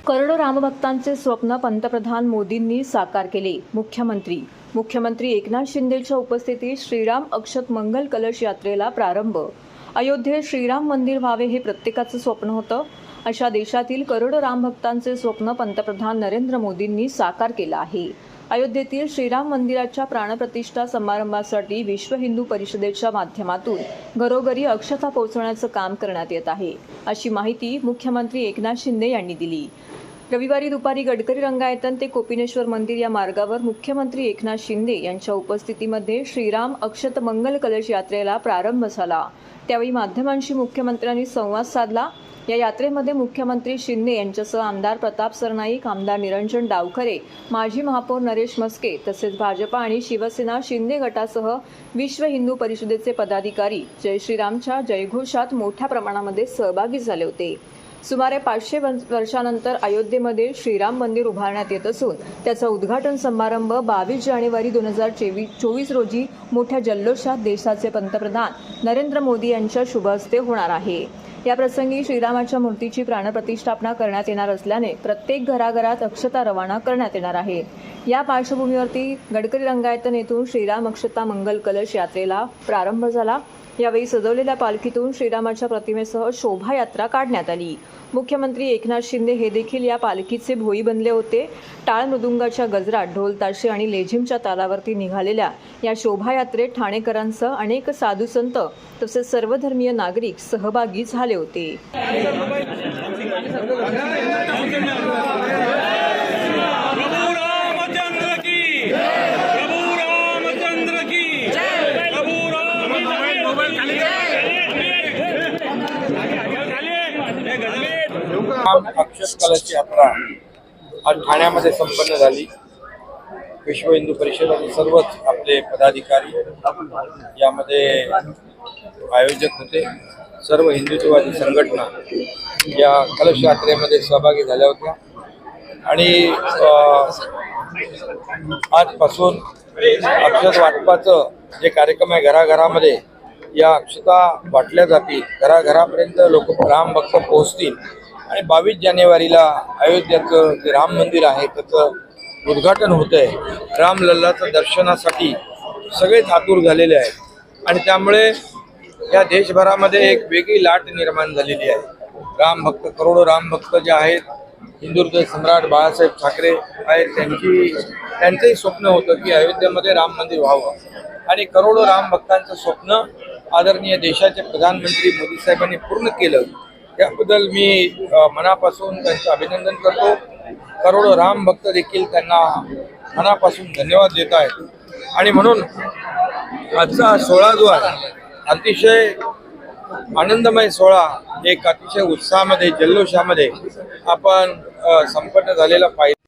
करोडो रामभक्तांचे स्वप्न पंतप्रधान मोदींनी साकार केले। मुख्यमंत्री एकनाथ शिंदेच्या उपस्थितीत श्रीराम अक्षत मंगल कलश यात्रेला प्रारंभ। अयोध्येत श्रीराम मंदिर व्हावे हे प्रत्येकाचं स्वप्न होतं। अशा देशातील करोडो रामभक्तांचे स्वप्न पंतप्रधान नरेंद्र मोदींनी साकार केलं आहे। अयोध्येतील श्रीराम मंदिराच्या प्राणप्रतिष्ठा समारंभासाठी विश्व हिंदू परिषदेच्या माध्यमातून घरोघरी अक्षता पोहोचवण्याचं काम करण्यात येत आहे, अशी माहिती मुख्यमंत्री एकनाथ शिंदे यांनी दिली। रविवारी दुपारी गडकरी रंगायतन ते कोपिनेश्वर मंदिर या मार्गावर मुख्यमंत्री एकनाथ शिंदे यांच्या उपस्थितीमध्ये श्रीराम अक्षत मंगल कलश यात्रेला प्रारंभ झाला। त्यावेळी माध्यमांशी मुख्यमंत्र्यांनी संवाद साधला। या यात्रेमध्ये मुख्यमंत्री शिंदे यांच्यासह आमदार प्रताप सरनाईक, आमदार निरंजन डावखरे, माजी महापौर नरेश मस्के तसेच भाजपा आणि शिवसेना शिंदे गटासह विश्व हिंदू परिषदेचे पदाधिकारी जय श्रीरामच्या जयघोषात मोठ्या प्रमाणामध्ये सहभागी झाले होते। सुमारे 500 वर्षानंतर अयोध्येमध्ये श्रीराम मंदिर उभारण्यात येत असून त्याचा उद्घाटन समारंभ 22 जानेवारी 2024 रोजी मोठ्या जल्लोषात देशाचे पंतप्रधान नरेंद्र मोदी यांच्या शुभ हस्ते होणार आहे। या प्रसंगी श्रीरामाच्या मूर्तीची प्राणप्रतिष्ठापना करण्यात येणार असल्याने प्रत्येक घराघरात अक्षता रवाना करण्यात येणार आहे। या पार्श्वभूमीवरती गडकरी रंगायतन येथून श्रीराम अक्षता मंगल कलश यात्रेला प्रारंभ झाला। यावेळी सजवलेल्या पालखीतून श्रीरामाच्या प्रतिमेसह शोभायात्रा काढण्यात आली। मुख्यमंत्री एकनाथ शिंदे हे देखील या पालखीचे भोई बनले होते। टाळ मृदुंगाच्या गजरात, ढोल ताशे आणि लेझिमच्या तालावरती निघालेल्या या शोभायात्रेत ठाणेकरांसह अनेक साधू संत तसेच सर्वधर्मीय नागरिक सहभागी झाले होते। अक्षत कलश यात्रा आज ठाण्यामध्ये संपन्न झाली। विश्व हिंदू परिषद आणि सर्वच आपले पदाधिकारी यामध्ये आयोजक होते। सर्व हिंदुत्ववादी संघटना या कलश यात्रेमध्ये सहभागी झाल्या होत्या आणि आजपासून अक्षत वाटपाचं जे कार्यक्रम आहे, घराघरामध्ये या अक्षता वाटल्या जातील, घराघरापर्यंत लोक राम भक्त पोहोचतील आणि 22 जानेवारीला अयोध्येचं जे राम मंदिर आहे त्याचं उद्घाटन होतंय। रामलल्लाचं दर्शनासाठी सगळेच आतुर झालेले आहेत आणि त्यामुळे या देशभरामध्ये एक वेगळी लाट निर्माण झालेली आहे। राम भक्त, करोडो राम भक्त जे आहेत, हिंदुत्व सम्राट बाळासाहेब ठाकरे आहेत, त्यांचंही स्वप्न होतं की अयोध्येमध्ये राम मंदिर व्हावं आणि करोडो राम भक्तांचं स्वप्न आदरणीय देशाचे प्रधानमंत्री मोदी साहेबांनी पूर्ण केलं। त्याबद्दल मी मनापासून त्यांचं अभिनंदन करतो। करोडो राम भक्त देखील त्यांना मनापासून धन्यवाद देत आहेत आणि म्हणून आजचा सोहळा जो आहे अतिशय आनंदमय सोहळा, एक अतिशय उत्साहामध्ये जल्लोषामध्ये आपण संपन्न झालेला पाहिजे।